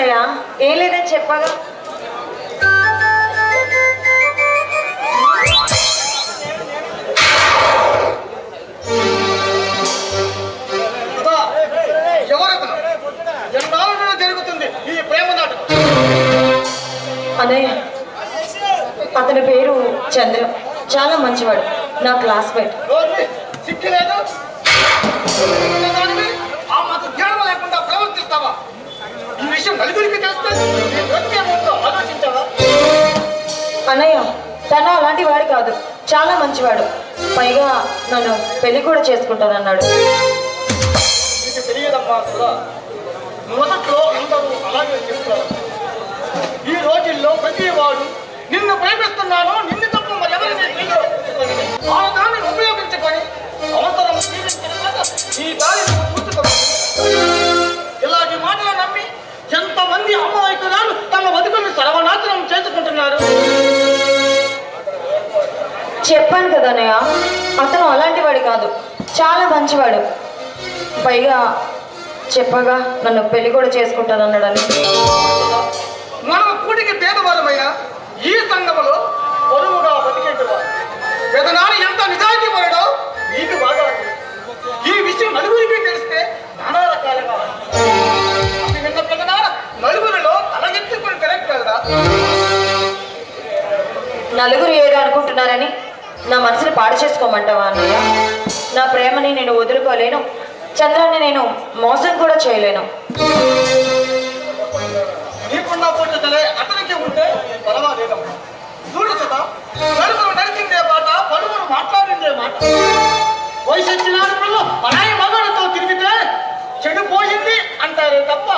అన్నయ్య? ఏం లేదని చెప్పగా. జరుగుతుంది ఈ ప్రేమ నాటకం. అన్నయ్య, అతని పేరు చంద్ర, చాలా మంచివాడు, నా క్లాస్మేట్. సిగ్గులేదు? ఆ మాకు జ్ఞానం లేకుండా ప్రవర్తిస్తావా? ఈ విషయం నలుగురికి తెలిస్తే ఆలోచించావా? అన్నయ్య, తను అలాంటి వాడు కాదు, చాలా మంచివాడు. పైగా నన్ను పెళ్లి కూడా చేసుకుంటానన్నాడు. నీకు తెలియదమ్మా సుధా, మొదట్లో అందరూ అలాగే చెప్తారు. ఈ రోజుల్లో ప్రతి వాడు నిన్ను ప్రేమిస్తున్నాను, నిన్ను తప్ప మరెవరిని ఆ దాన్ని ఉపయోగించుకొని అవసరం ఈ దారిని పూర్తికొచ్చి ఇలాంటి మాటలు నమ్మి ఎంతమంది అమాయకురాలు తమ బతుకుని సర్వనాశనం చేసుకుంటున్నారు. చెప్పాను కదా అన్నయ్య, అతను అలాంటి వాడు కాదు, చాలా మంచివాడు. పైగా చెప్పగా నన్ను పెళ్లి కూడా చేసుకుంటానన్నాడని. మనం కూడికి పేదవాళ్ళమైన ఈ సంఘములో పొరుగుగా బతికేటవాడు పెదనాడు ఎంత నిజాయితీ పడడో నీకు బాగా ఈ విషయం నలుగురికి తెలిస్తే నానా రకాలుగా అది విన్న పెదనాడు నలుగురిలో తలగెత్తుకుని తిరగగలరా? నలుగురు ఏదో అనుకుంటున్నారని నా మనసుని పాడు చేసుకోమంటావా అన్నయ్య? నా ప్రేమని నేను వదులుకోలేను, చంద్రాన్ని నేను మోసం కూడా చేయలేను. నీకున్న పోటీ అతనికి ఉంటే పర్వాలేదమ్మా. చూడు సదా, నలుగురు నడిచిందే మాట, పలువురు మాట్లాడిందే మాట. వయసు వచ్చిన పరాయి మగలతో తిరిగితే చెడిపోయింది అంటారే తప్ప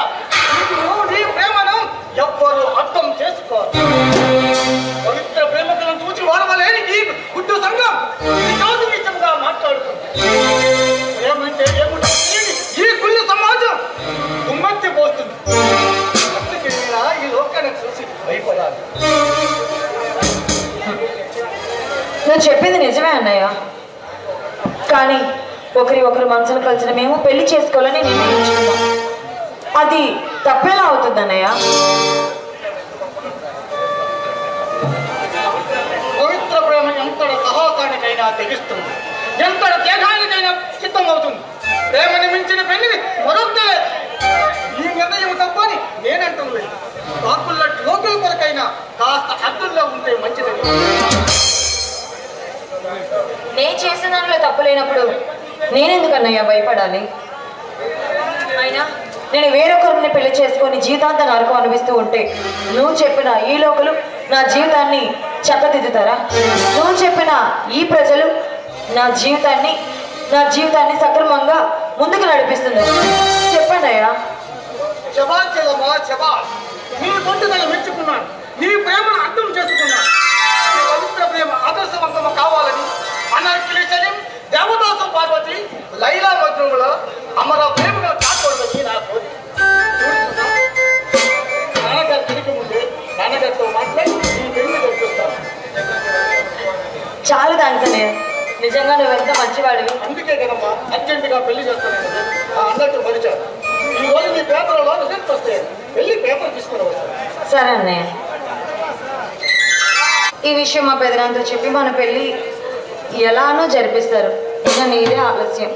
నీ ప్రేమను ఎవ్వరు అర్థం చేసుకోరు. పవిత్ర ప్రేమకులను చూసి వాడవలేని ఈ గుడ్డు సంఘం నిజంగా మాట్లాడుతుంది. ఏమంటే ఏముంటుంది ఈ కుళ్ళు సమాజం గుమ్మెత్తి పోతుంది. ఈ లోకాన్ని చూసి భయపడాలి. నువ్వు చెప్పింది నిజమే అన్నయ్య, కానీ ఒకరు మనసును కలిసిన మేము పెళ్లి చేసుకోవాలని నిర్ణయించుకున్నాం. అది తప్పేలా అవుతుంది అన్నయ్య? పవిత్ర ప్రేమ ఎంతటి సాహసానికైనా తెగిస్తుంది, ఎంతటి త్యాగానికైనా సిద్ధమవుతుంది. ప్రేమని మించిన పెళ్లి మరొకటే. ఈ నిర్ణయం తప్పని నేనంటుంది. కాకుల లోకుల కొరకైనా కాస్త హద్దుల్లో ఉంటే మంచిదని. నేను చేసిన దానిలో తప్పు లేనప్పుడు నేనెందుకన్నయ్యా భయపడాలి? అయినా నేను వేరొకరిని పెళ్లి చేసుకొని జీవితాంత నరకం అనిపిస్తూ ఉంటే నువ్వు చెప్పిన ఈ లోకలు నా జీవితాన్ని చక్కదిద్దుతారా? నువ్వు చెప్పిన ఈ ప్రజలు నా జీవితాన్ని సక్రమంగా ముందుకు నడిపిస్తుంది. చెప్పండి అయ్యా. నీ పొట్టుదల మెచ్చుకున్నాను, నీ ప్రేమను అర్థం చేసుకున్నాను. నీ పవిత్ర ప్రేమ ఆదర్శవంతం కావాలని అనార్కిలి సలీం, దేవదాసు పార్వతి, లైలా మజ్నూల అమర ప్రేమగా కాకూడదని నా కోరిక. నాన్నగారు తిరిగి ముందే నాన్నగారితో మాట్లాడి నీ పెళ్లి జరిపిస్తాను. చాలా థ్యాంక్స్ అన్నయ్య, నిజంగా నువ్వెంత మంచివాడివి. అందుకే కదమ్మా అర్జెంటుగా పెళ్లి చేస్తాను. అన్నట్టు పరిచయం ఈ రోజు నీ పేపర్లో రిజల్ట్ వస్తే వెళ్ళి పేపర్ తీసుకుని వస్తాను. సరే అన్నయ్య. ఈ విషయం మా పెదనాన్నతో చెప్పి మన పెళ్ళి ఎలానో జరిపిస్తారు. ఇక నీదే ఆలస్యం.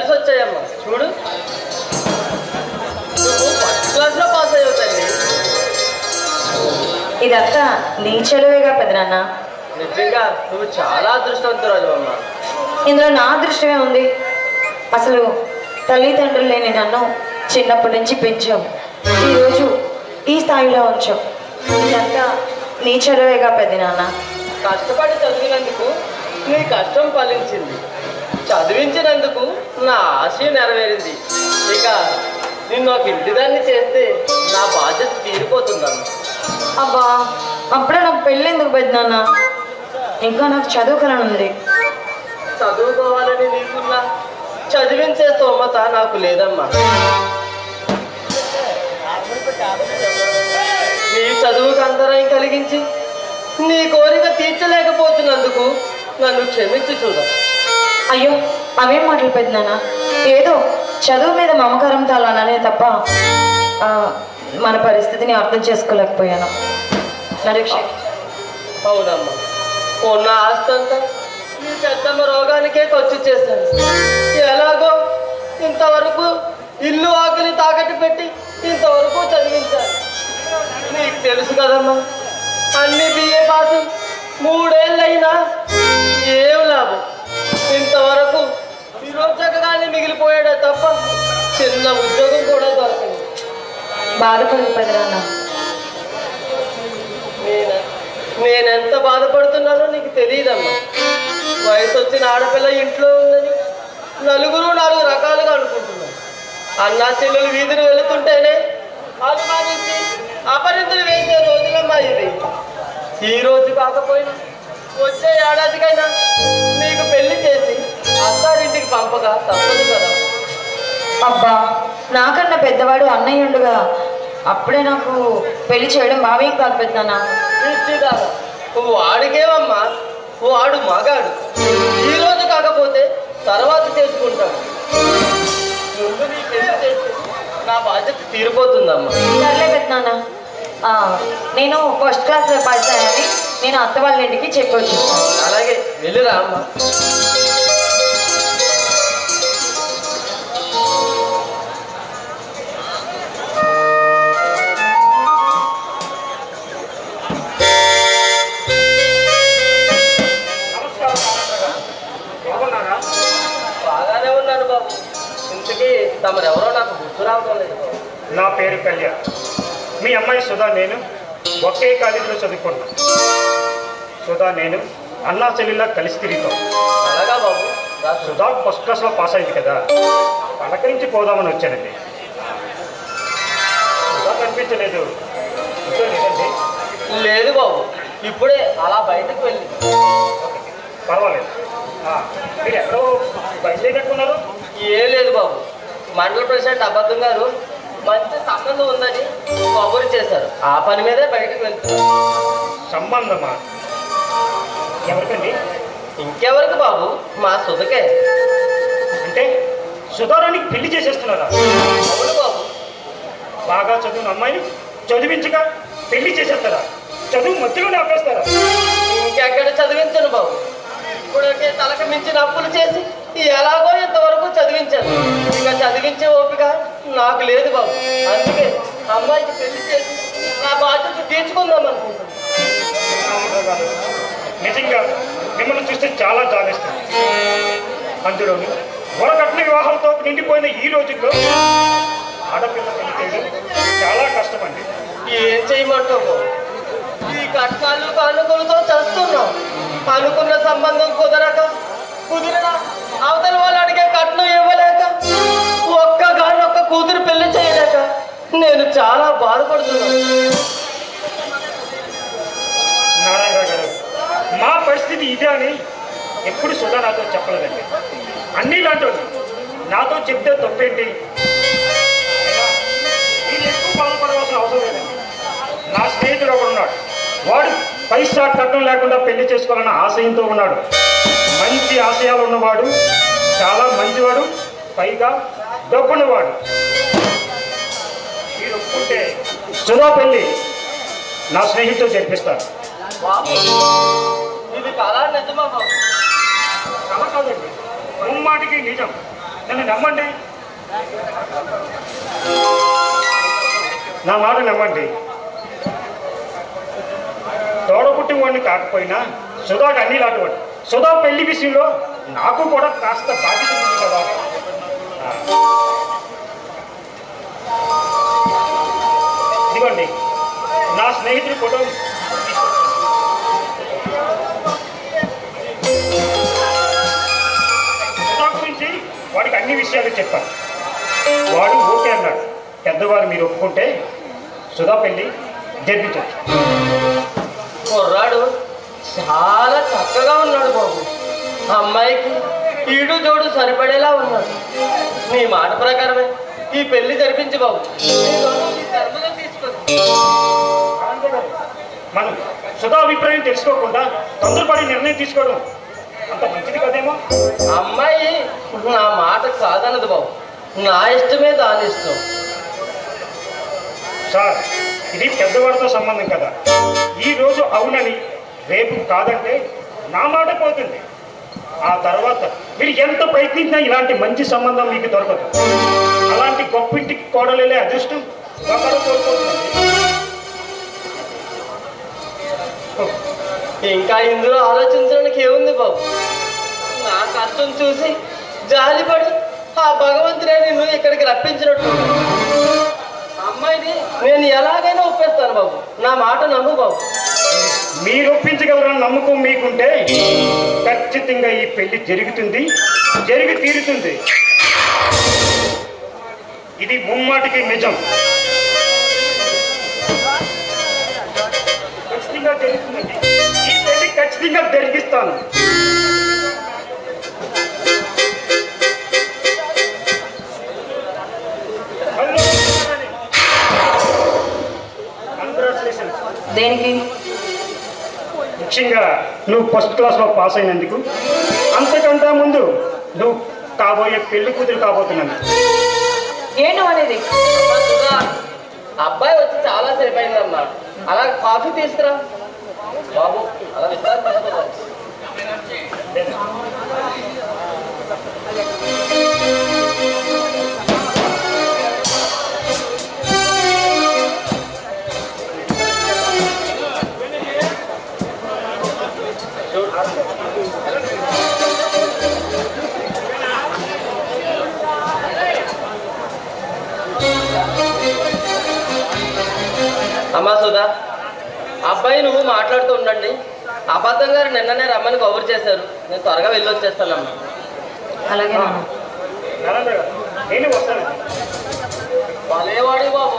కలిసి వచ్చాయమ్మా. చూడు, నువ్వు ఫస్ట్ క్లాస్లో పాస్ అయ్యావు తల్లి. ఇదంతా నీ చదువేగా పెదనాన్న. నిజంగా నువ్వు చాలా అదృష్టవంతురాలు అమ్మా. ఇందులో నా అదృష్టమే ఉంది. అసలు తల్లిదండ్రులు లేని నన్ను చిన్నప్పటి నుంచి పెంచావు, ఈరోజు ఈ స్థాయిలో ఉంచావు. ఇదంతా నీ చదువేగా పెదనాన్న. కష్టపడి చదివినందుకు నీ కష్టం ఫలించింది, చదివించినందుకు నా ఆశయం నెరవేరింది. ఇక నిన్ను ఒక ఇంటిదాన్ని చేస్తే నా బాధ్యత తీరిపోతుందమ్మా. అబ్బా, అప్పుడే నాకు పెళ్ళి ఎందుకు పెద్దనాన్న? ఇంకా నాకు చదువుకోవాలనుంది. చదువుకోవాలని నీకున్నా చదివించే స్తోమత నాకు లేదమ్మా. నీ చదువుకు అంతరాయం కలిగించి నీ కోరిక తీర్చలేకపోతున్నందుకు నన్ను క్షమించి చూడ. అయ్యో, అవేం మాటలు పెద్దనాన్న. ఏదో చదువు మీద మమకారంతో అలానే తప్ప మన పరిస్థితిని అర్థం చేసుకోలేకపోయాను. అవునమ్మా, ఉన్న ఆస్తంతా ఈ పెద్దమ్మ రోగానికే ఖర్చు చేశాను. ఎలాగో ఇంతవరకు ఇల్లు ఆకలి తాకట్టు పెట్టి ఇంతవరకు చదివించాను. నీకు తెలుసు కదమ్మా, అన్ని బిఏ పాసు 3 ఏళ్ళైనా ఏం లాభం. ఇంతవరకు నిరుద్యోగాన్ని మిగిలిపోయాడే తప్ప చిన్న ఉద్యోగం కూడా దొరకదు. బాధపడదు పెద్దనాన్న. నేనెంత బాధపడుతున్నానో నీకు తెలియదమ్మా. వయసు వచ్చిన ఆడపిల్ల ఇంట్లో ఉందని నలుగురు 4 రకాలుగా అనుకుంటున్నాను. అన్నా చెల్లెలు వీధిని వెళుతుంటేనే అభిమానించి అపరిధులు వేసే రోజులమ్మా ఇవి. ఈ రోజు కాకపోయినా వచ్చే ఏడాదికైనా నీకు పెళ్లి చేసి అత్తారింటికి పంపగా తప్పదు కదా. అబ్బా, నాకన్నా పెద్దవాడు అన్నయ్య ఉండగా అప్పుడే నాకు పెళ్లి చేయడం బావేం కాదు పెద్దనాన్న. ఇచ్చిదారా, వాడికేమమ్మా, వాడు మగాడు. ఈ రోజు కాకపోతే తర్వాత చేసుకుంటాడు. ముందు నీ పెళ్లి చేస్తే నా బాధ్యత తీరిపోతుందమ్మా. సర్లే పెద్దనాన్న, నేను ఫస్ట్ క్లాస్లో పాస్ అయ్యాని నేను అత్త వాళ్ళ ఇంటికి చెప్పి వచ్చేస్తాను. అలాగే వెళ్ళిరా అమ్మా. బాగానే ఉన్నాను బాబు. ఇంతకీ తమరెవరో నాకు గుర్తు రావడం లేదు. నా పేరు కళ్యాణ్. మీ అమ్మాయి సుధా నేను ఒకే కాలేజీలో చదువుకున్నాం. సుధా నేను అన్నా చెల్లిలా కలిసి తిరిగాం. అలాగా బాబు. సుధా ఫస్ట్ క్లాస్లో పాస్ అయింది కదా, పలకరించి పోదామని వచ్చానండి. సుధా కనిపించలేదు. లేదండి. లేదు బాబు, ఇప్పుడే అలా బయటకు వెళ్ళి. పర్వాలేదు. మీరు ఎక్కడో బయలుదేరుకున్నారు? ఏం లేదు బాబు, మండల ప్రెసిడెంట్ అబద్ధం గారు మంచి సంబంధం ఉందని కబురు చేశారు. ఆ పని మీదే బయటకు వెళ్తున్నారు. సంబంధమా? ఎవరికండి? ఇంకెవరికి బాబు, మా సుధకే. అంటే సుధారానికి పెళ్లి చేసేస్తున్నారా? అవును బాబు. బాగా చదువున అమ్మాయిని చదివించగా పెళ్లి చేసేస్తారా? చదువు మధ్యలోనే ఆపేస్తారా? ఇంకెక్కడ చదివించను బాబు. ఇప్పుడైతే తలకు మించిన అప్పులు చేసి ఎలాగో ఇంతవరకు చదివించాను. ఇంకా చదివించే ఓపిక నాకు లేదు బాబు. అందుకే అమ్మాయికి పెళ్లి చేసి నా బాధ్యత తీర్చుకుందాం అనుకుంటున్నాను. నిజంగా మిమ్మల్ని చూస్తే చాలా జాలిస్తుంది. అందులోని వరకట్న వివాహాలతో నిండిపోయిన ఈ రోజుల్లో ఆడపిల్ల పెళ్లి చేయడం చాలా కష్టమండి. ఏం చేయమంటావు బాబు? ఈ కష్టాలు కానుకలతో చస్తున్నాం. అనుకున్న సంబంధం కుదిరిన అవతల వాళ్ళు అడిగే కట్నం ఇవ్వలేక, ఒక్కగానొక్క కూతురు పెళ్లి చేయలేక నేను చాలా బాధపడుతున్నాను. నారాయణ గారు, మా పరిస్థితి ఇదే అని ఎప్పుడు సుధా నాతో చెప్పలేదండి. అన్నీ ఇలాంటి నాతో చెప్తే తప్పేంటి? మీరు ఎక్కువ బాధపడవలసిన అవసరం లేదండి. నా స్నేహితుడు ఒకడున్నాడు. వాడు పైసా కట్నం లేకుండా పెళ్లి చేసుకోవాలన్న ఆశయంతో ఉన్నాడు. మంచి ఆశయాలు ఉన్నవాడు, చాలా మంచివాడు, పైగా డబ్బున్నవాడు. మీరు ఒప్పుకుంటే సుధా పెళ్లి నా స్నేహితుడు జరిపిస్తాను. ఇది కళా నిజమా బాబు? కళ కాదండి, ముమ్మాటికి నిజం. నన్ను నమ్మండి, నా మాట నమ్మండి. తోడపుట్టి వాడిని కాకపోయినా సుధాకు అన్ని లాంటివాడు. సుధా పెళ్లి విషయంలో నాకు కూడా కాస్త బాధ్యత ఉంది కదా. ఇదిగోండి నా స్నేహితుడి ఫోటో. సుధా గురించి వాడికి అన్ని విషయాలు చెప్పాను. వాడు ఓకే అన్నాడు. పెద్దవారు మీరు ఒప్పుకుంటే సుధా పెళ్లి జరిపించచ్చు. కుర్రాడు చాలా చక్కగా ఉన్నాడు బాబు. అమ్మాయికి ఈడు జోడు సరిపడేలా ఉన్నాడు. నీ మాట ప్రకారమే ఈ పెళ్లి జరిపించు బాబు. మనం సుధా అభిప్రాయం తెలుసుకోకుండా తొందరపడి నిర్ణయం తీసుకోవడం అంత మంచిది కదేమో. అమ్మాయి నా మాట కాదన్నది బాబు. నా ఇష్టమే దాని ఇష్టం. సార్, ఇది పెద్దవాడితో సంబంధం కదా. ఈ రోజు అవునని రేపు కాదంటే నా మాట పోతుంది. ఆ తర్వాత మీరు ఎంత ప్రయత్నించినా ఇలాంటి మంచి సంబంధం మీకు దొరకదు. అలాంటి గొప్పింటికి కోడలేలే అదృష్టం ఒకరు కోల్పోతుంది. ఇంకా ఇందులో ఆలోచించడానికి ఏముంది బాబు? నా కష్టం చూసి జాలిపడి ఆ భగవంతుడే నిన్ను ఇక్కడికి రప్పించినట్టు. అమ్మాయిని నేను ఎలాగైనా ఒప్పేస్తాను బాబు. నా మాట నమ్ము బాబు. మీరు ఒప్పించగలరని నమ్మకం మీకుంటే ఖచ్చితంగా ఈ పెళ్లి జరుగుతుంది, జరిగి తీరుతుంది. ఇది ముమ్మాటికి నిజం. ఖచ్చితంగా జరుగుతుంది. ఈ పెళ్లి ఖచ్చితంగా జరిగిస్తాను. దేనికి? ముఖ్యంగా నువ్వు ఫస్ట్ క్లాస్లో పాస్ అయినందుకు, అంతకంటే ముందు నువ్వు కాబోయే పెళ్లి కూతురు కాబోతున్నాను. ఏంటో అనేది? అబ్బాయి వచ్చి చాలా సేపు అయిందమ్మా. అలా కాఫీ తీసుకురా బాబు. అలా విశ్రాంతి తీసుకోవాలి. అమ్మా సుధా, అబ్బాయి నువ్వు మాట్లాడుతూ ఉండండి. అబద్ధం గారు నిన్ననే రమ్మని కబురు చేశారు. నేను త్వరగా వెళ్ళి వచ్చేస్తానమ్మా. అలాగే నేను వస్తాను. భలేవాడి బాబు,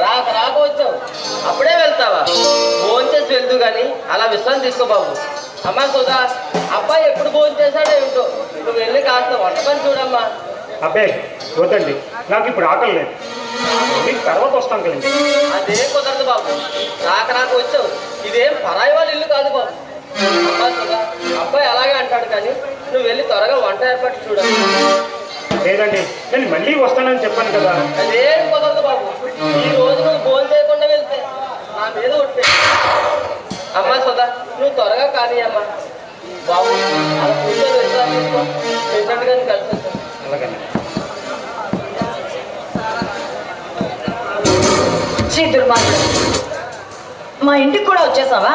రాక వచ్చావు, అప్పుడే వెళ్తావా? ఫోన్ చేసి వెళ్తూ కానీ అలా విశ్రాంతి తీసుకో బాబు. అమ్మా సుధా, అబ్బాయి ఎప్పుడు ఫోన్ చేశాడో ఏమిటో. నువ్వు వెళ్ళి కాస్త వంట పని చూడమ్మా. అబ్బాయి వద్దండి, నాకు ఇప్పుడు ఆకలి లేదు. మీకు తర్వాత వస్తాం కదండి. అదే కుదరదు బాబు. రాక వచ్చావు. ఇదేం పరాయి వాళ్ళ ఇల్లు కాదు బాబు. అమ్మా సుధా, అబ్బాయి అలాగే అంటాడు కానీ నువ్వు వెళ్ళి త్వరగా వంట ఏర్పాటు చూడమ్మా. లేదండి, నేను మళ్ళీ వస్తానని చెప్పాను కదా. అదేం కుదరదు బాబు. ఈ రోజు నువ్వు ఫోన్ చేయకుండా వెళ్తే నా మీద ఒట్టే. అమ్మా సుధా, నువ్వు త్వరగా కానీ అమ్మా. బాబు అలా కూర్చొని విశ్రాంతి తీసుకో. పేషెంట్ గారిని కలిసి అలాగండి. దుర్మార్గుడు, మా ఇంటికి కూడా వచ్చేసావా?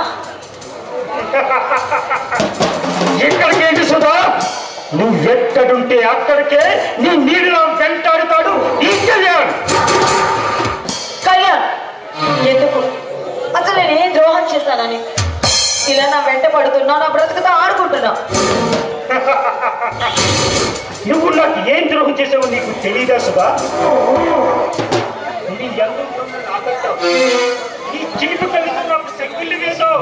ఎక్కడికేంటి సుధా? నువ్వెక్కడుంటే అక్కడికే నీ నీళ్ళలో వెంటాడుతాడు ఈ కళ్యాణ్. కళ్యాణ్ ఎందుకు? అసలు నేను ఏం ద్రోహం చేశానని ఇలా నా వెంట పడుతున్నా, నా బ్రతుకుతో ఆడుకుంటున్నా? నువ్వు నాకు ఏం ద్రోహం చేసావో నీకు తెలీదా సుధా? నీ ఎందుకు ఈ చిలుపు కలిసి నాకు సెగ్గుల్ని వేసావు.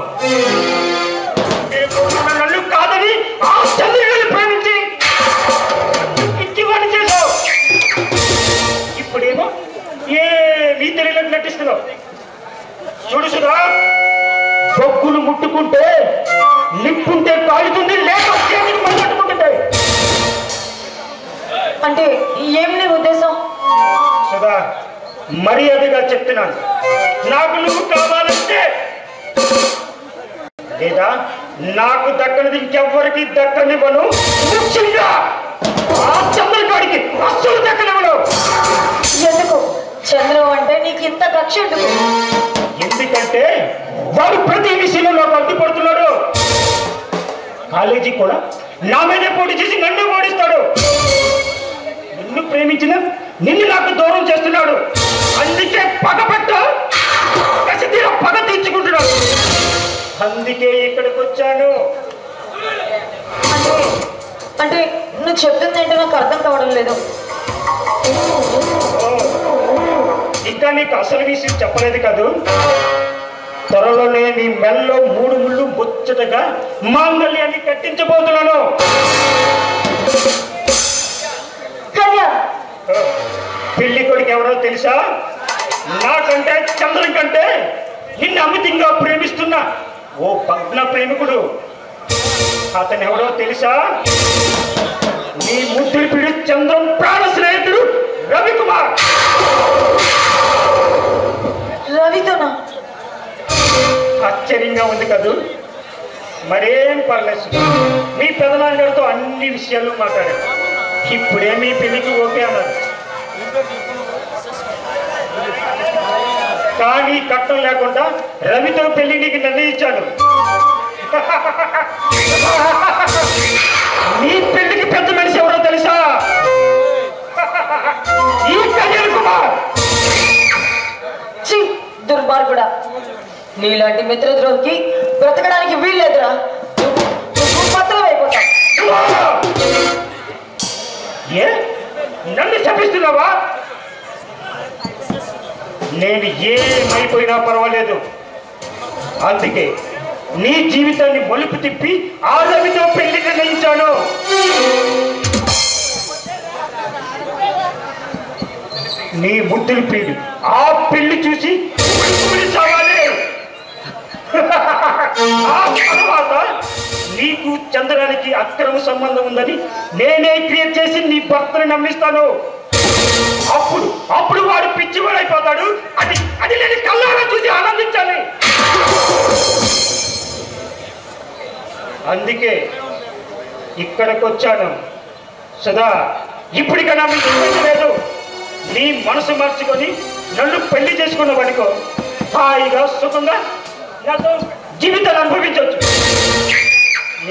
నన్ను కాదని ఆ చంద్రుడిని ప్రేమించి ఇచ్చివాడిని చేసావు. ఇప్పుడేమో నీ తెలియలేదు నటిస్తున్నావు. చూడు సుధా, బొగ్గులు ముట్టుకుంటే నిప్పుంటే కాలుతుంది, లేక చేతికి పట్టుకుంటుంది. అంటే ఏం నీ ఉద్దేశం? సుధా, మర్యాదగా చెప్తున్నాను, నాకు నువ్వు కావాలంటే, లేదా నాకు దక్కనిది ఇంకెవ్వరికి దక్కనివ్వను. ముఖ్యంగా ఆ చంద్రగాడికి కక్ష ఎందుకు? ఎందుకంటే వాడు ప్రతి విషయంలో నాకు అడ్డుపడుతున్నాడు. కాలేజీ కూడా నా మీదే పోటీ చేసి నన్ను ఓడిస్తాడు. నిన్ను ప్రేమించిన నిన్ను నాకు దూరం చేస్తున్నాడు. అందుకే పగపట్ట పగ తీర్చుకుంటున్నాడు. అందుకే ఇక్కడికి వచ్చాను. అంటే నువ్వు చెప్తుంది ఏంటో నాకు అర్థం కావడం లేదు. ఇంకా నీకు అసలు విషయం చెప్పలేదు కదూ. త్వరలోనే నీ మెల్లో 3 ముళ్ళు ముచ్చటగా మాంగళ్యాన్ని కట్టించబోతున్నాను. పెళ్లి కొడుకు ఎవరో తెలుసా? నాకంటే చంద్రం కంటే నిన్ను అమితంగా ప్రేమిస్తున్నా ఓ భగ్న ప్రేమికుడు. అతను ఎవరో తెలుసా? నీ ముద్దుడిపిడి చంద్రం ప్రాణ స్నేహితుడు రవికుమార్. రవితోనా? ఆశ్చర్యంగా ఉంది కదూ. మరేం పర్లేదు, మీ పెదనాన్నగారితో అన్ని విషయాలు మాట్లాడారు. ఇప్పుడే మీ పెళ్లికి ఓకే అన్నారు. కానీ కట్టం లేకుండా రవితో పెళ్లి నీకు నిర్ణయించాను. నీ పెళ్లికి పెద్ద మనిషి ఎవరో తెలుసా? ఈ కళ్యాణ్ కుమార్. దుర్మార్గుడా, నీలాంటి మిత్రద్రోహికి బ్రతకడానికి వీల్లేదురా. పత్రం అయిపోతా. ఏ నన్ను శపిస్తున్నావా? నేను ఏమైపోయినా పర్వాలేదు. అందుకే నీ జీవితాన్ని మలుపు తిప్పి ఆ రవితో పెళ్లి నిర్ణయించాను. నీ ముద్దులు పీడు ఆ పెళ్లి చూసి చావాలి. ఆ తర్వాత నీకు చంద్రానికి అక్రమ సంబంధం ఉందని నేనే క్రియేట్ చేసి నీ భర్తను నమ్మిస్తాను. అప్పుడు వాడు పిచ్చివాడైపోతాడు. అది నేను కళ్ళారా చూసి ఆనందించాలి. అందుకే ఇక్కడికి వచ్చాను. సదా ఇప్పటికైనా మీకు లేదు. నీ మనసు మార్చుకొని నన్ను పెళ్లి చేసుకున్నావనుకో, హాయిగా సుఖంగా నాతో జీవితాలు అనుభవించవచ్చు.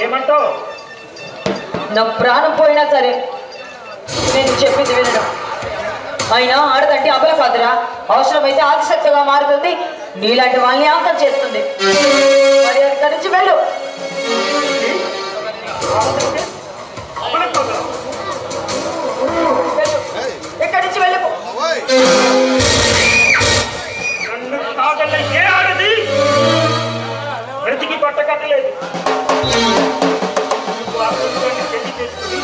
ఏమంటావు? నా ప్రాణం పోయినా సరే నేను చెప్పింది వినడం. అయినా ఆడదంటే అబల కాదురా. అవసరమైతే ఆదిశక్తిగా మారుతుంది. నీలాంటి వాళ్ళని అంతం చేస్తుంది. మరి అక్కడి నుంచి వెళ్ళు. ఇక్కడి నుంచి వెళ్ళిపో. నన్ను కాగల ఏ ఆడది బ్రతికి పట్టకట్టలేదు. పెళ్లి చేసుకుని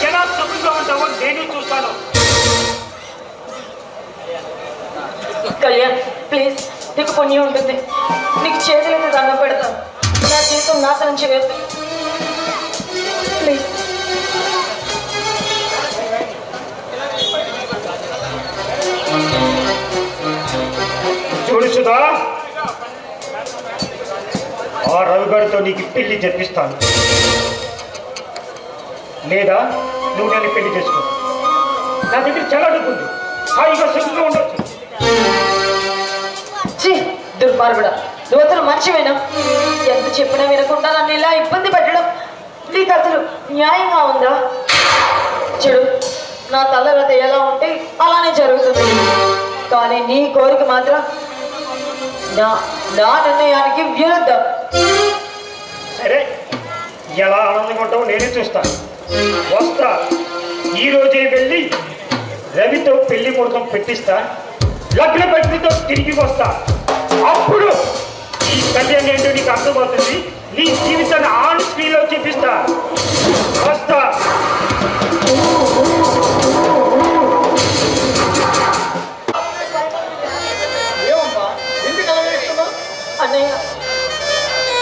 ఎలా సుఖంగా ఉంటావో నేను చూస్తాను. కళ్యాణ్, ప్లీజ్, నీకు పుణ్యం ఉంటుంది. నీకు చేతులైతే దండం పెడతాను. నా జీవితం నాశనం చేయొద్దు ప్లీజ్. చూడు సుధా, ఆ రవిగారితో నీకు పెళ్లి జరిపిస్తాను. లేదా నువ్వు నన్ను పెళ్లి చేసుకో. నా దగ్గర చాలా డబ్బు ఉంది. హాయిగా సుఖంగా ఉండొచ్చు. దుర్మార్గుడా, నువ్వు అసలు మనిషివేనా? ఎంత చెప్పినా వినకుండా నన్ను ఇలా ఇబ్బంది పెట్టడం నీకు అసలు న్యాయంగా ఉందా? చెడు నా తలరత ఎలా ఉంటే అలానే జరుగుతుంది. కానీ నీ కోరిక మాత్రం నా నిర్ణయానికి విరుద్ధం. సరే, ఎలా ఆనందంగా ఉంటావో నేనే చూస్తాను. వస్తా. ఈరోజే వెళ్ళి రవితో పెళ్లి ముహూర్తం పెట్టిస్తా. లగ్న పత్రికతో తిరిగి వస్తా. అప్పుడు ఈ కళ్యాణ్ ఏంటో నీకు అర్థమవుతుంది. నీ జీవితాన్ని ఆన్ స్క్రీన్లో చూపిస్తా. వస్తా.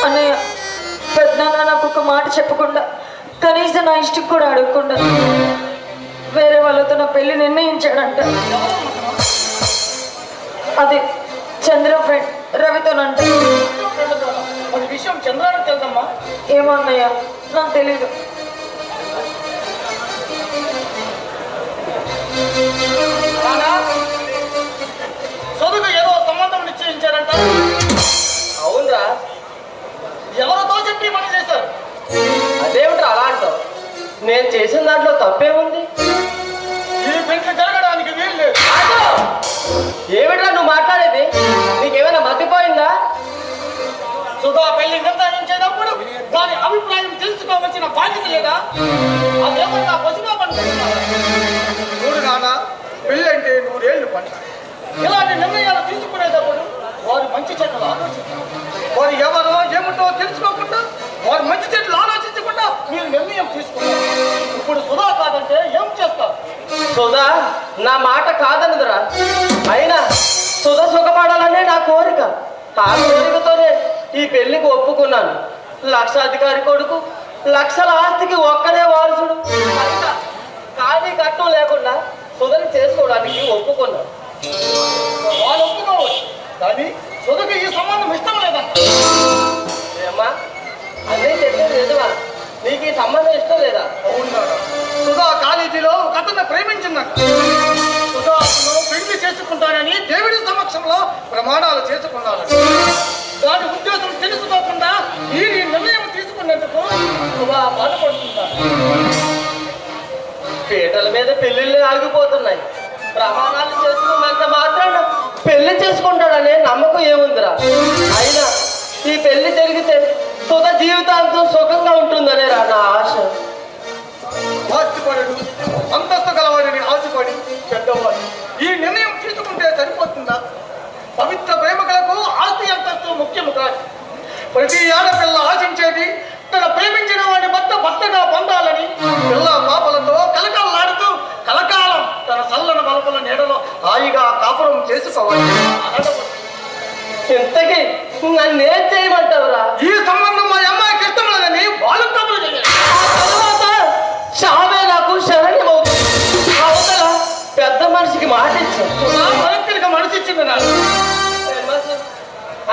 అన్నయ్య, పెద్దనాన్న నాకు ఒక మాట చెప్పకుండా, కనీసం నా ఇష్టం కూడా అడగకుండా వేరే వాళ్ళతో నా పెళ్లి నిర్ణయించాడంట. అదే చంద్ర ఫ్రెండ్ రవితోనంట. విషయం చంద్రానికి తెలుదమ్మా? ఏమో అన్నయ్య, నాకు తెలీదు. చదువుకు ఏదో సంబంధం నేను చేసిన దాంట్లో తప్పేముంది? ఈ పెళ్లి జరగడానికి వీలు లేదు. ఏమిట్రా నువ్వు మాట్లాడేది? నీకేమైనా మతిపోయిందా? సుధా పెళ్లి నిర్ణయించేటప్పుడు దాని అభిప్రాయం తెలుసుకోవలసిన బాధ్యత లేదా? అదేమన్నా పశుగా పడుతున్నారు. చూడు నాన్న, పెళ్లి అంటే 100 ఏళ్ళు పని. ఇలాంటి నిర్ణయాలు తీసుకునేటప్పుడు వారు మంచి చెట్లు ఆలోచించారు. వారు ఎవరో ఏమిటో తెలుసుకోకుండా, వారు మంచి చెట్లు ఆలోచించకుండా మీరు నిర్ణయం తీసుకున్నారు. ఇప్పుడు సుధా కాదంటే ఏం చేస్తారు? సుధా నా మాట కాదనుదురా. అయినా సుధ సుఖపడాలనే నా కోరిక. ఆ కోరికతోనే ఈ పెళ్లికి ఒప్పుకున్నాను. లక్షాధికారి కొడుకు, లక్షల ఆస్తికి ఒక్కడే వారసుడు. అయినా కానీ కట్టం లేకుండా సుధని చేసుకోవడానికి ఒప్పుకున్నాను. వాళ్ళు ఒప్పుకోవచ్చు, కానీ సుధకి ఈ సంబంధం ఇష్టం లేదంట. ఏమ్మా అదే చెప్పేది నిజమా? నీకు ఈ సంబంధం ఇష్టం లేదా? అవునారా? సుధా కాలేజీలో ఒక అతన్ని ప్రేమించిందంట. సుధా అతను పెళ్లి చేసుకుంటానని దేవుడి సమక్షంలో ప్రమాణాలు చేసుకున్నారు. దాని ఉద్దేశం తెలుసుకోకుండా ఈ నిర్ణయం తీసుకున్నందుకు సుధా బాధపడుతున్నారు. పీటల మీద పెళ్లిళ్ళే ఆగిపోతున్నాయి. ప్రమాణాలు చేసుకున్నంత మాత్రాన పెళ్లి చేసుకుంటాడనే నమ్మకం ఏముందిరా? అయినా ఈ పెళ్లి జరిగితే సుధ జీవితాంతం సుఖంగా ఉంటుందనే రా నా ఆశ. ఆస్తిపరుడు, అంతస్తు గలవాడిని ఆశపడి పెద్దవాడు ఈ నిర్ణయం తీసుకుంటే సరిపోతుందా? పవిత్ర ప్రేమకులకు ఆస్తి అంతస్తు ముఖ్యము కాదు. ప్రతి ఆడపిల్ల ఆశించేది తన ప్రేమించిన వాడి భర్తగా పొందాలని. పిల్ల పాపలతో కలకలలాడుతూ కలకాలం తన చల్లన బలపల నీడలో హాయిగా కాపురం చేసుకోవాలి. ఇంతకీ నన్నేం చేయమంటావురా? ఈ సంబంధం మా అమ్మాయికి ఇష్టం లేదని వాళ్ళు కబురు చేయాలి. తర్వాత చావే నాకు శరణ్యమవుతుంది. అవతల పెద్ద మనిషికి మాట ఇచ్చాను. మరొక్కరికి మనసు ఇచ్చింది నాకు.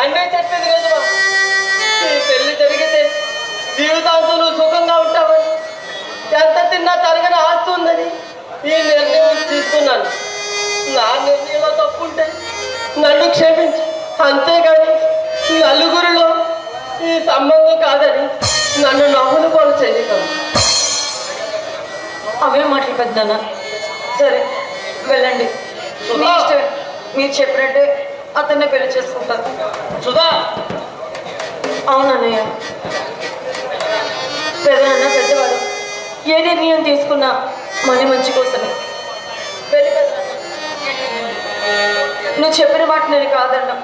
అన్నీ చెప్పేది నిజమా? ఈ పెళ్లి జరిగితే జీవితాంతం నువ్వు సుఖంగా ఉంటావని, ఎంత తిన్నా తరగని ఆస్తి ఉందని ఈ నిర్ణయం తీసుకున్నాను. నా నిర్ణయంలో తప్పుంటే నన్ను క్షమించు. అంతేగాని నలుగురిలో ఈ సంబంధం కాదని నన్ను నవ్వులు పాలు చేయగలను. అవే మాటలు పెద్దనా. సరే వెళ్ళండి, మీ ఇష్టమే. మీరు చెప్పినట్టే అతన్నే పెళ్లి చేసుకుంటారు. సుధా, అవునన్నయ్య. పెద్దనాన్న పెద్దవాడు ఏ నిర్ణయం తీసుకున్నా మన మంచి కోసమే. వెళ్ళి పెద్దనాన్న, నువ్వు చెప్పిన మాట నేను కాదన్నా.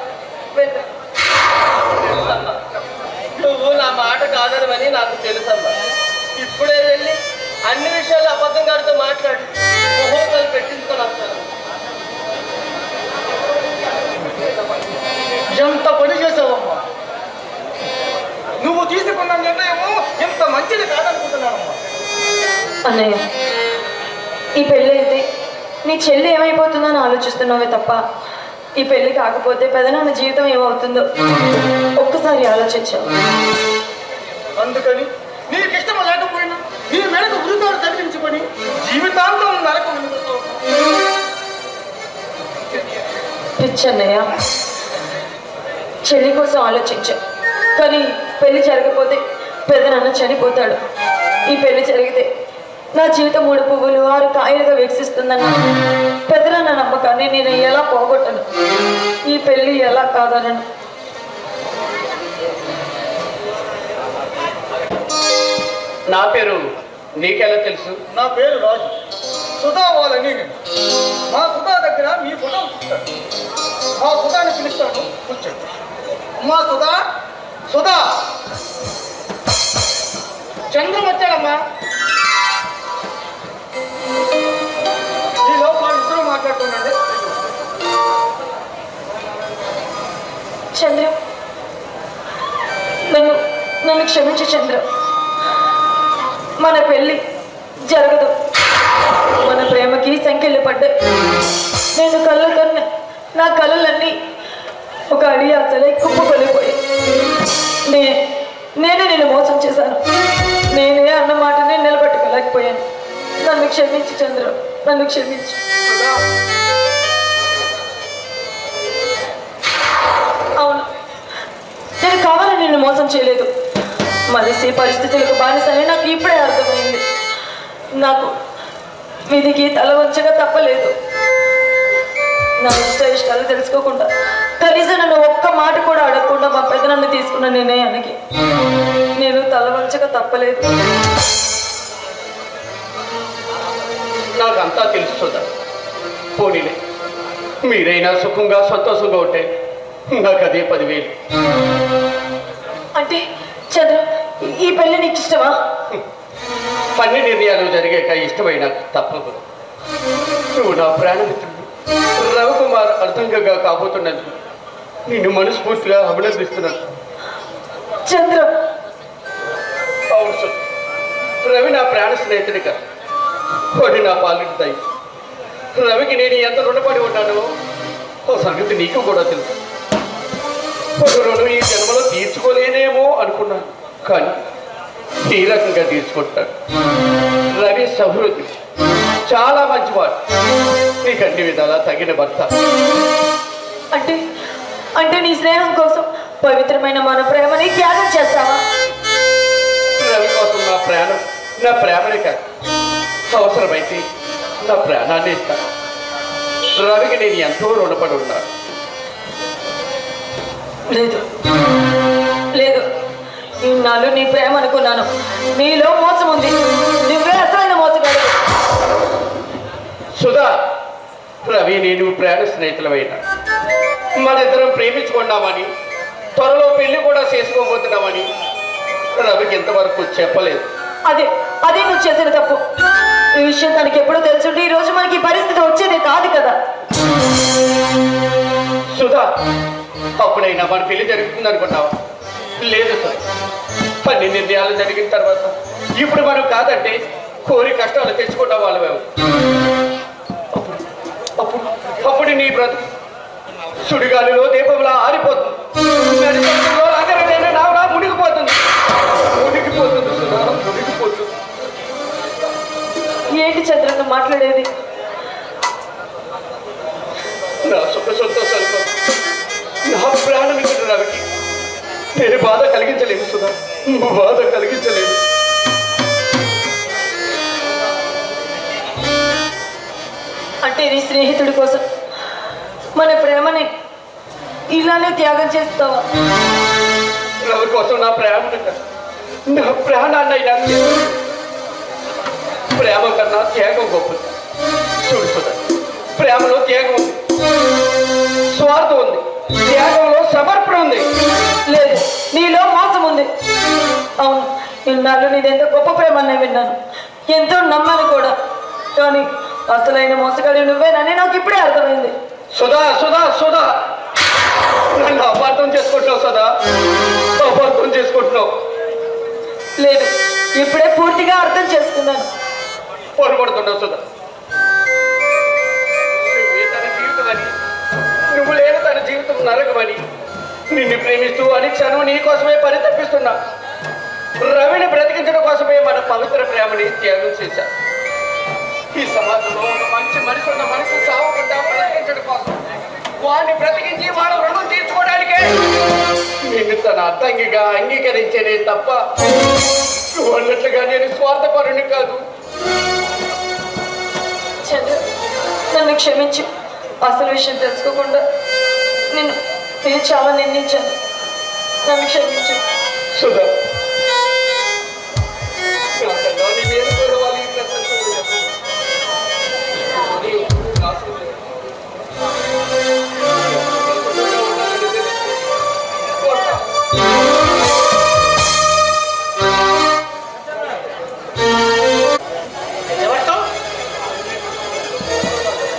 వెళ్ళి. నువ్వు నా మాట కాదనమని నాకు తెలుసమ్మా. ఇప్పుడే వెళ్ళి అన్ని విషయాలు అబద్ధం గారితో మాట్లాడి ముహూర్తాలు పెట్టించుకొని వస్తాను. ఎంత పని చేసావమ్మా. నువ్వు తీసుకున్న నిర్ణయము ఎంత మంచిది కాదనుకుంటున్నానమ్మా. అన్నయ్య, ఈ పెళ్ళి అయితే నీ చెల్లి ఏమైపోతుందని ఆలోచిస్తున్నావే తప్ప ఈ పెళ్లి కాకపోతే పెదనాన్న జీవితం ఏమవుతుందో ఒక్కసారి ఆలోచించావు. అందుకని నీకు ఇష్టం లేకపోయినా నీ మెడకు ఉరితాడు తగిలించుకొని జీవితాంతం నరకం పిచ్చన్నయ్య, చెల్లి కోసం ఆలోచించా. కానీ పెళ్లి జరగకపోతే పెదనాన్న చనిపోతాడు. ఈ పెళ్లి జరిగితే నా జీవితం 3 పువ్వులు 6 కాయలుగా వికసిస్తుందన్న పెదనాన్న నమ్మకాన్ని నేను ఎలా పోగొట్టను? ఈ పెళ్లి ఎలా కాదనను? నా పేరు నీకెలా తెలుసు? నా పేరు రాజు. సుధా వాళ్ళని మా సుధా దగ్గర మీ ఫోటో చూస్తాను. మా సుధాని పిలుస్తాను, కూర్చోండి. అమ్మా సుధా, సుధా, చంద్రం వచ్చాడమ్మా. ఈ లోపల ఇద్దరు మాట్లాడుతుండండి. చంద్ర, నన్ను క్షమించు చంద్ర. మన పెళ్ళి జరగదు. మన ప్రేమకి సంఖ్యలు పడ్డాయి. నేను కళ్ళు కన్నా నా కళ్ళలన్నీ ఒక అడి అసలే కుప్పకొలిపోయాయి. నేనే నేను మోసం చేశాను. నేనే అన్న మాటనే నిలబెట్టుకోలేకపోయాను. నన్ను క్షమించు చంద్ర, నన్ను క్షమించు. అవును, నేను కావాలని నిన్ను మోసం చేయలేదు. మనిషి పరిస్థితులకు బానిసని నాకు ఇప్పుడే అర్థమైంది. నాకు విధికి తల వంచగా తప్పలేదు. నా ఇష్టాలు తెలుసుకోకుండా కనీసం నన్ను ఒక్క మాట కూడా అడగకుండా మా పెద్ద నన్ను తీసుకున్న నిర్ణయానికి నేను తల వంచక తప్పలేదు. నాకంతా తెలుస్తుందా? పోనీలే, మీరైనా సుఖంగా సంతోషంగా ఉంటే నాకు అదే 10,000. అంటే చంద్ర, ఈ పెళ్లి నీకు ఇష్టమా? అన్ని నిర్ణయాలు జరిగాక ఇష్టమైన తప్పదు. నువ్వు నా ప్రాణమిత్రుడు రవికుమార్ అర్థంగా కాబోతున్నందుకు నిన్ను మనస్ఫూర్తిగా అభినందిస్తున్నాను. చంద్ర, అవును సార్, రవి నా ప్రాణ స్నేహితుడిగా, వాడి నా పాలిటి దయ. రవికి నేను ఎంత రుణపడి ఉన్నానో ఓ సంగతి నీకు కూడా తెలుసు. ఒక రుణం ఈ జన్మలో తీర్చుకోలేనేమో అనుకున్నాను, కానీ ఈ రకంగా తీర్చుకుంటాడు. రవి సహృది, చాలా మంచివాడు, నీకు అన్ని విధాలా తగిన భర్త. అంటే అంటే నీ స్నేహం కోసం పవిత్రమైన మన ప్రేమని త్యాగం చేస్తావా? రవి కోసం నా ప్రేమనే కాదు, అవసరమైతే నా ప్రాణాన్ని ఇస్తాను. రవికి నేను ఎంతో రుణపడి ఉన్నాను. లేదు లేదు, ఇన్నాళ్ళు నీ ప్రేమ అనుకున్నాను, నీలో మోసం ఉంది. నువ్వే అసలైన మోసగాడు. సుధా, రవి నేను ప్రాణ స్నేహితులమైనా మన ఇద్దరం ప్రేమించుకున్నామని, త్వరలో పెళ్లి కూడా చేసుకోబోతున్నామని రవికి ఇంతవరకు చెప్పలేదు. అదే అదే నువ్వు చేసిన తప్పు. ఈ విషయం తనకి ఎప్పుడో తెలుసుంటే ఈ రోజు మనకి పరిస్థితి వచ్చేదే కాదు కదా. సుధా, అప్పుడైనా మన పెళ్లి జరుగుతుంది అనుకున్నావా? లేదు సార్, అన్ని నిర్ణయాలు జరిగిన తర్వాత ఇప్పుడు మనం కాదంటే కోరి కష్టాలు తెచ్చుకున్న వాళ్ళమేమో. అప్పుడు నీ బ్రతుకు సుడిగాలిలో దీపంలా ఆరిపోతుంది, అందరికైనా నావలా మునిగిపోతుంది సుధా, మునిగిపోతుంది. ఏంటి చంద్ర నువ్వు మాట్లాడేది? నా సుఖ సంతోషాలు నా ప్రాణం ఇక్కడ రవికి నేను బాధ కలిగించలేను సుధా, బాధ కలిగించలేను. అంటే నీ స్నేహితుడి కోసం మన ప్రేమని ఇలానే త్యాగం చేస్తావా? రవి కోసం నా ప్రాణాన్ని అయినా ప్రేమ కన్నా త్యాగం గొప్పది. చూడు సుధా, ప్రేమలో త్యాగం ఉంది, స్వార్థం ఉంది, త్యాగంలో సమర్పణ ఉంది. లేదు, నీలో మోసం ఉంది. అవును, ఇన్నాళ్ళు నీదెంతో గొప్ప ప్రేమ అనే విన్నాను, ఎంతో నమ్మాను కూడా. కానీ అసలైన మోసగాడి నువ్వేనని నాకు ఇప్పుడే అర్థమైంది. సుధా సుధా సుధా, నన్ను అపార్థం చేసుకుంటున్నావు సుధా, అపార్థం చేసుకుంటున్నావు. లేదు, ఇప్పుడే పూర్తిగా అర్థం చేసుకున్నాను. పొరపడుతున్నావు సుధా. తన జీవితం అని, నువ్వు లేని తన జీవితం నరకమని నిన్ను ప్రేమిస్తూ అని క్షణం నీ కోసమే పరితపిస్తున్నా. రవిని బ్రతికించడం కోసమే మన పవిత్ర ప్రేమని త్యాగం చేశా. ఈ సమాజంలో ఒక మంచి మనిషి ఉన్న మనిషి సావకుండా బ్రతికించడం కోసం, వాడిని బ్రతికించి వాడు రుణం తీర్చుకోవడానికే నిన్ను తన అర్థంగిగా అంగీకరించేనే తప్ప నువ్వు అన్నట్లుగా నేను స్వార్థపరుని కాదు. చంద్ర, నన్ను క్షమించు. అసలు విషయం తెలుసుకోకుండా నేను చాలా నిందించాను. నన్ను క్షమించు. సుధా,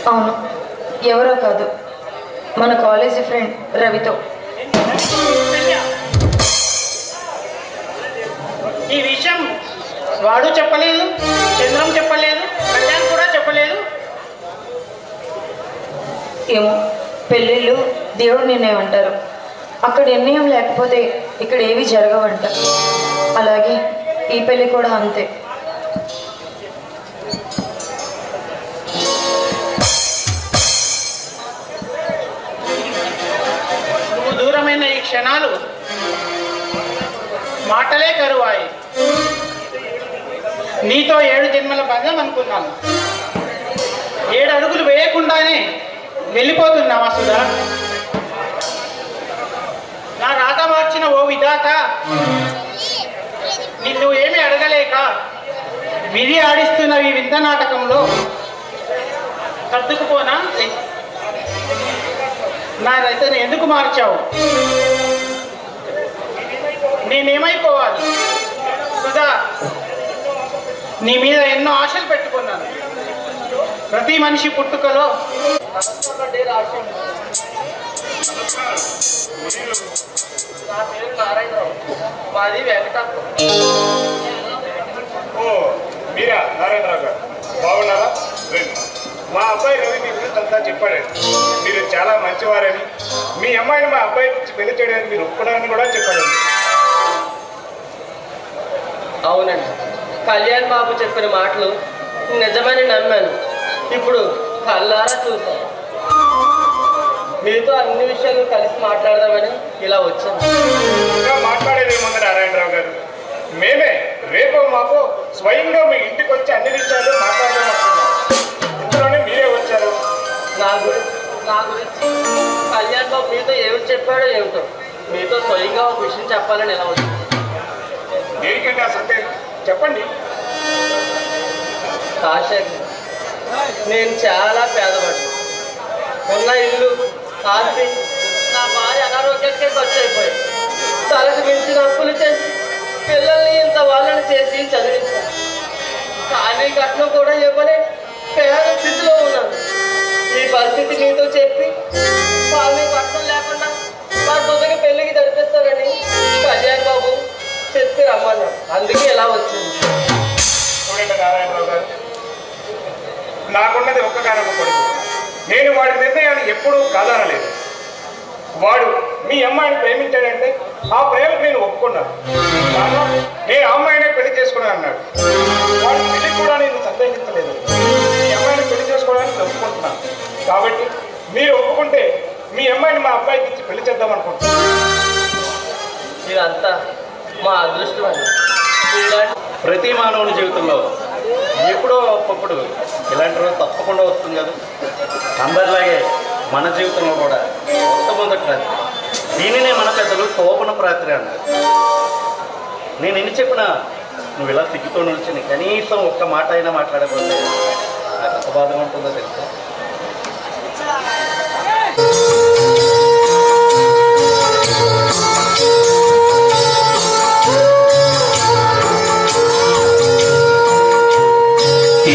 అవును, ఎవరో కాదు, మన కాలేజీ ఫ్రెండ్ రవితో. ఈ విషయం వాడు చెప్పలేదు, చంద్రం చెప్పలేదు, కళ్యాణ్ కూడా చెప్పలేదు. ఏమో, పెళ్ళిళ్ళు దేవుడు నిర్ణయం అంటారు. అక్కడ నిర్ణయం లేకపోతే ఇక్కడ ఏవి జరగవంట. అలాగే ఈ పెళ్ళి కూడా అంతే. నువ్వు దూరమైన ఈ క్షణాలు మాటలే కరువాయి. నీతో 7 జన్మల బంధం అనుకున్నాను. 7 అడుగులు వేయకుండానే వెళ్ళిపోతున్నావా సుధా? నా రాత మార్చిన ఓ విధాత, నిన్ను ఏమి అడగలేక విధి ఆడిస్తున్న ఈ వింత నాటకంలో సర్దుకుపోనా? నా రైతుని ఎందుకు మార్చావు? నేనేమైపోవాలి సుధా? నీ మీద ఎన్నో ఆశలు పెట్టుకున్నాను. ప్రతి మనిషి పుట్టుకలో నా పేరు నారాయణరావు, మాది వెంకటాపురం. ఓ మీరా నారాయణరావు గారు, బాగున్నారా? మా అబ్బాయి రవి మీ గురించి అంతా చెప్పాడండి. మీరు చాలా మంచివారని, మీ అమ్మాయిని మా అబ్బాయి పెళ్లి చేయడానికి మీరు ఒప్పుకోవడానికి కూడా చెప్పాడండి. అవునండి, కళ్యాణ్ బాబు చెప్పిన మాటలు నిజమని నమ్మాను. ఇప్పుడు కళ్ళారా చూశాను. మీతో అన్ని విషయాలు కలిసి మాట్లాడదామని ఇలా వచ్చాను. ఇంకా మాట్లాడేదేముంది నారాయణరావు గారు, మేమే రేపు మాకు స్వయంగా మీ ఇంటికి వచ్చి అన్ని విషయాలు మాట్లాడదామనుకున్నాం. ఇందులోనే మీరే వచ్చారు. నా గురించి కళ్యాణ్ బాబు మీతో ఏమిటి చెప్పాడో ఏమిటో, మీతో స్వయంగా ఒక విషయం చెప్పాలని ఇలా వచ్చింది. దేనికంటే ఆ సందేహం చెప్పండి. కాశేఖర్, నేను చాలా పేదవాడిని. ఉన్న ఇల్లు ఆస్తి నా భార్య అనారోగ్యానికే ఖర్చు అయిపోయింది. తలకు మించిన అప్పులు చేసి పిల్లల్ని ఇంత వాళ్ళని చేసి చదివించాను. కానీ కట్నం కూడా ఇవ్వలే పేద స్థితిలో ఉన్నాను. ఈ పరిస్థితి మీతో చెప్పి వాళ్ళని కట్నం లేకుండా మా సొంతకి పెళ్ళికి జరిపిస్తానని కళ్యాణ్ బాబు చెప్పి రమ్మన్నాడు. అందుకే ఎలా వచ్చింది. చూడండి నారాయణరావు గారు, నాకున్నది ఒక్కగానొక్క కొడుకు. నేను వాడి నిర్ణయాన్ని ఎప్పుడూ కాదనలేదు. వాడు మీ అమ్మాయిని ప్రేమించాడంటే ఆ ప్రేమకు నేను ఒప్పుకున్నాను. కారణం నేను ఆ అమ్మాయినే పెళ్లి చేసుకున్నాను అన్నాడు. వాడి పెళ్లి కూడా నేను సందేహించలేదు. మీ అమ్మాయిని పెళ్లి చేసుకోవడానికి ఒప్పుకుంటున్నాను. కాబట్టి మీరు ఒప్పుకుంటే మీ అమ్మాయిని మా అబ్బాయికి ఇచ్చి పెళ్లి చేద్దాం అనుకుంటున్నాను. ఇదంతా మా అదృష్టం అండి. ప్రతి మానవుని జీవితంలో ఎప్పుడో ఒకప్పుడు ఇలాంటి రోజు తప్పకుండా వస్తుంది కదా. అందరిలాగే మన జీవితంలో కూడా మొట్టమొదటి రాత్రి, దీనినే మన పెద్దలు శోభనపు రాత్రి అన్నారు. నేను ఎన్ని చెప్పినా నువ్వు ఇలా సిగ్గుతో నిల్చుని కనీసం ఒక్క మాట అయినా మాట్లాడకపోతే నాకు ఎంత బాధగా ఉంటుందో తెలుసా.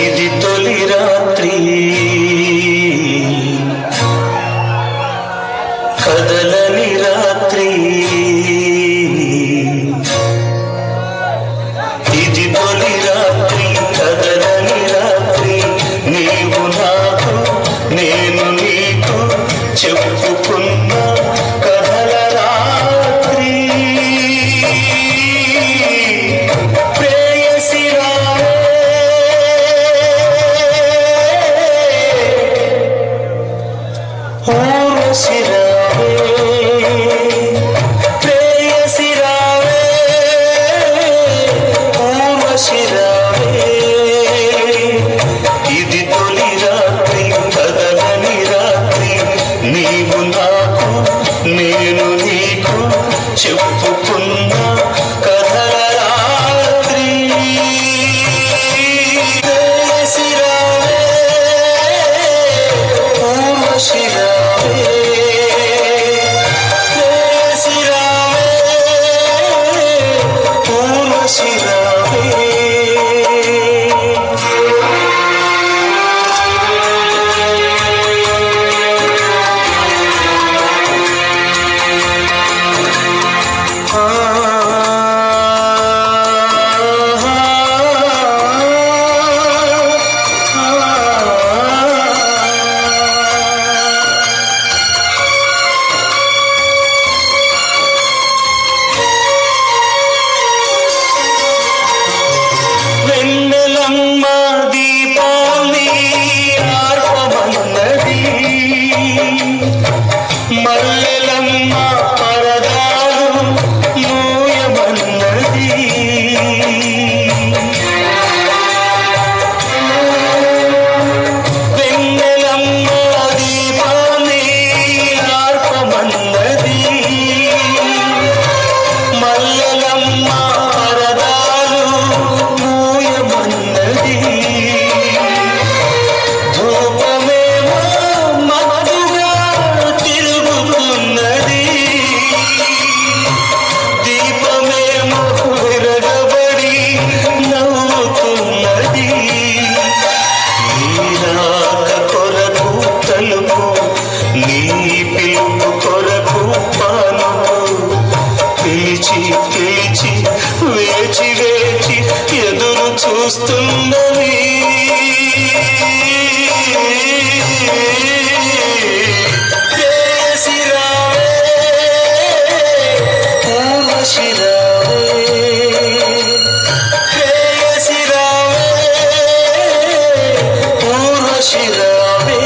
ఇది తొలి రాత్రి, కదలని రాత్రి. ఇది తొలి రాత్రి, కదలని రాత్రి. నీవు నాకు నీరాక కొరకు తలుపు, నీ పిలుపు కొరకు పానుపు, పిలిచి పిలిచి వేచి వేచి ఎదురు చూస్తున్నది. ప్రేయసి రావే, ఊర్వశి రావే, ప్రేయసి రావే, ఊర్వశి రావే.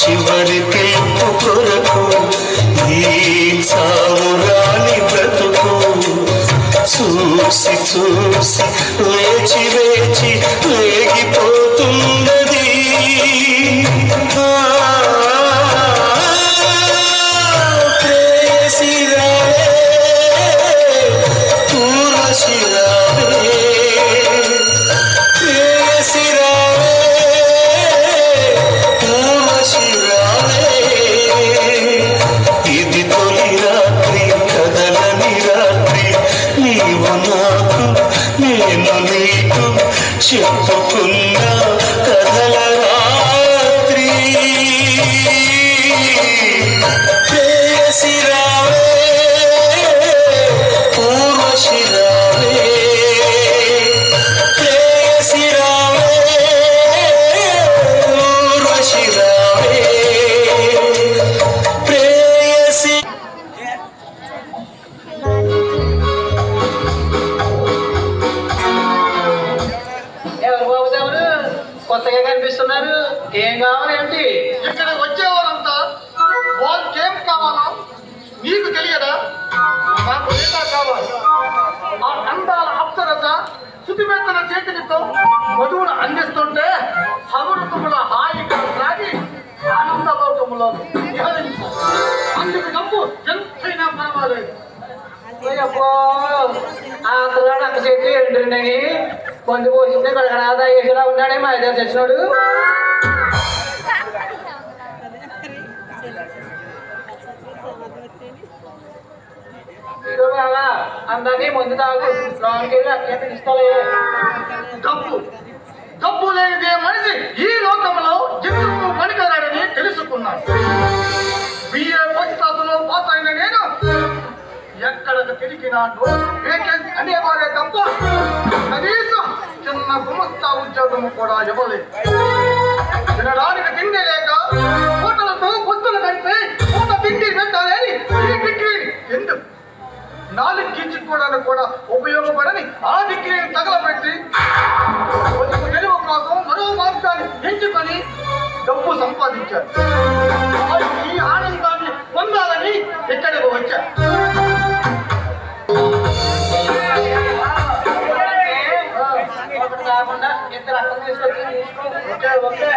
చివరి పిలుపు కొరకు ఈ సావురాని బ్రతుకు చూసి చూసి వేచి వేచి వేగిపోతున్నది. ప్రేయసి రావే, ఊర్వశి రావే, ప్రేయసి రావే, ఊర్వశి రావే. ఇది తొలి రాత్రి, కదలని రాత్రి, నీవు నాకు నేను నీకు చెప్పుకున్న కథల రాత్రి. ప్రేయసి రావే, ఊర్వశి రావే, ప్రేయసి రావే, ఊర్వశి రావే, ప్రేయసి. ఎవరు బాబు ఎవరు కొత్తగా కనిపిస్తున్నారు? ఏం కావాలి ఏంటి? ఇక్కడ వచ్చేవారంతా వాళ్ళకేం కావాలో నీకు తెలియదా? నాకు లేదా కావాలి. ఆ అందాల అప్సరస శుతిమెత్తన చేతితో మధువును అందిస్తుంటే సగురుతుముల హాయిగా సాగి ఆనందలోకములో విహరించు. అందుకు డబ్బు ఎంతైనా పర్వాలేదు. అబ్బో ఆంధ్రలో అక్క చెట్టు ఎండున్నాయి, కొంచెం పోసింటే ఇక్కడ ఆదా చేసేలా ఉన్నాడే మా ఇద్దరు చచ్చినోడు. ఇదో బాగా అందరినీ ముందు తాగు, లోనికి వెళ్ళి అట్లే పిలుస్తాలే. డబ్బు డబ్బు లేనిదే మనిషి ఈ లోకంలో ఎందుకు పనికిరాడని తెలుసుకున్నాను. బిఏ పుస్తకంలో పాస్ అయిన నేను ఎక్కడికి తిరిగినా వేకెన్సీ అనేవారే తప్ప కనీసం చిన్న గుమస్తా ఉద్యోగం కూడా ఇవ్వలేదు. తినడానికి తిండి లేక పూటలతో పుస్తలు కంటే పూట తిండి పెట్టాలని ఈ డిగ్రీ ఎందుకు? 4 గింజుకోవడానికి కూడా ఉపయోగపడని ఆ డిగ్రీని తగలబెట్టి తెలుగు కోసం మరో మార్గాన్ని ఎంచుకొని డబ్బు సంపాదించారు. ఈ ఆనందాన్ని పొందాలని ఇక్కడికి వచ్చారు. కాకుండా ఇద్దరు అర్థం తీసుకొచ్చి ఓకే ఓకే.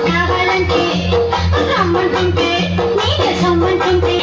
కావాలంటే రమ్మంటుంటే నీకే సమ్మంటుంటే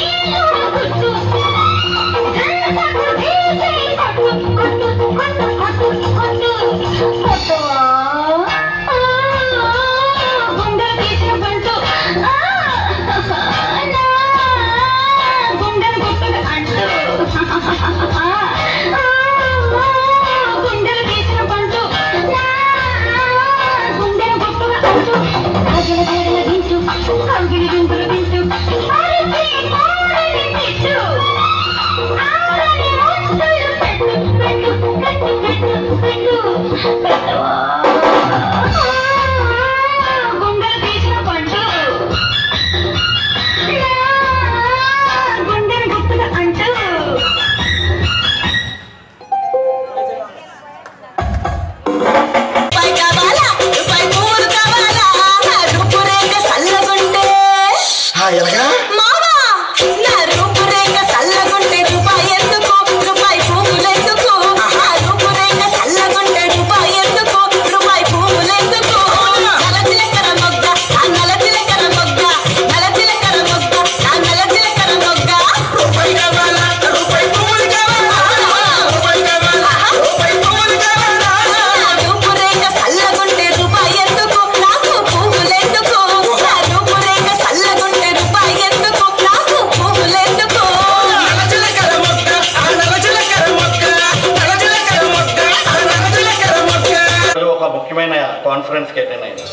కాన్ఫరెన్స్కి అటెండ్ అయింది,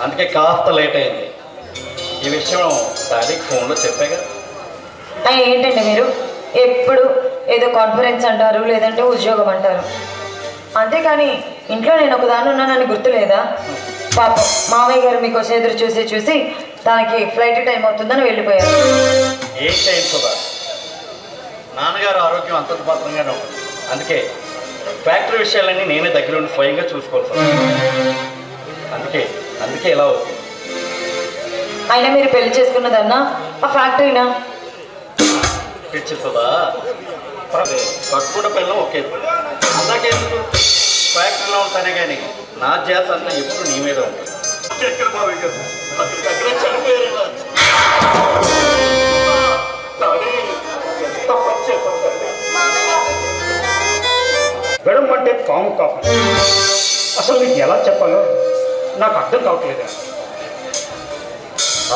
అందుకే కాస్త లేట్ అయింది. ఈ విషయం డాడీకి ఫోన్లో చెప్పాగా. ఏంటండి మీరు ఎప్పుడు ఏదో కాన్ఫరెన్స్ అంటారు, లేదంటే ఉద్యోగం అంటారు, అంతేకాని ఇంట్లో నేను ఒకదాన్ని ఉన్నానని గుర్తులేదా? పాపం మామయ్య గారు మీకోసం ఎదురు చూసి తనకి ఫ్లైట్ టైం అవుతుందని వెళ్ళిపోయారు. ఏం చేయండి సుధా, నాన్నగారు ఆరోగ్యం అంతంత మాత్రంగానే ఉంటుంది. అందుకే ఫ్యాక్టరీ విషయాలన్నీ నేనే దగ్గర ఉండి స్వయంగా చూసుకోవాలి. అందుకే ఇలా అవుతుంది. అయినా మీరు పెళ్లి చేసుకున్నదన్నా ఆ ఫ్యాక్టరీనా? పిచ్చి సుధా, కట్టుకుంటే పిల్లలు ఒకే అందాకెందుకు ఫ్యాక్టరీలో ఉంటానే కానీ నా చేత అంతా ఎప్పుడు నీ మీద ఉంటుంది. గడమంటే పాము కాపు. అసలు నీకు ఎలా చెప్పాలో నాకు అర్థం కావట్లేదు.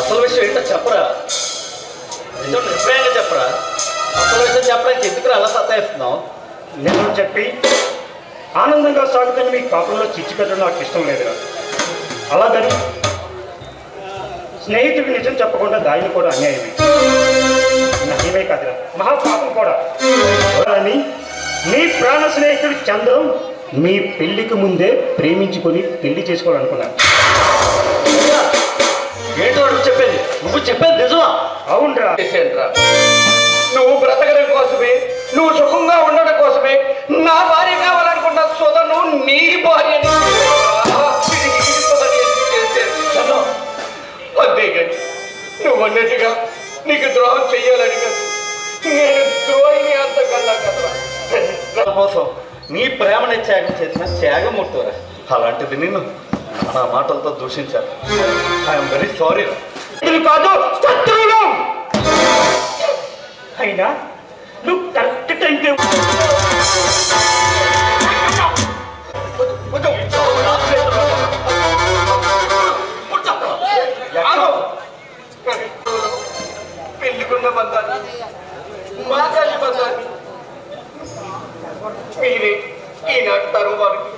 అసలు విషయం ఏంటో చెప్పరా, నిర్భయంగా చెప్పరా. అసలు విషయం చెప్పడానికి ఎందుకు అలా సతాయిస్తున్నావు? నేను చెప్పి ఆనందంగా సాగుతున్న మీ కాపులో చిచ్చు పెట్టడం నాకు ఇష్టం లేదురా. అలాగని స్నేహితుడికి నిజం చెప్పకుండా దాయిని కూడా అన్యాయమే, నాకేమే కాదురా, మహాపాపం కూడా. అని మీ ప్రాణ స్నేహితుడు చంద్రం మీ పెళ్లికి ముందే ప్రేమించుకొని పెళ్లి చేసుకోవాలనుకున్నాను. ఏంటో అడుగు చెప్పేది, నువ్వు చెప్పేది నిజమా? అవునరా. నువ్వు బ్రతకడం కోసమే, నువ్వు సుఖంగా ఉండడం కోసమే నా భార్య కావాలనుకున్న సోదరు నీ భార్యని అంతేగాని నువ్వు అన్నట్టుగా నీకు ద్రోహం చెయ్యాలని కాదు, నేను ద్రోహిని అంతకన్నా కదా. కోసం నీ ప్రేమని త్యాగం చేసిన త్యాగమూర్తివరా. అలాంటిది నిన్ను నా మాటలతో దూషించారు. I'm very sorry. ఇది కాదు శత్రువులు. అయినా నువ్వు కరెక్ట్ టైంకి పెళ్లికున్న బంధాన్ని, మాకాలి బంధాన్ని మీరే ఈనాటి తరం వారికి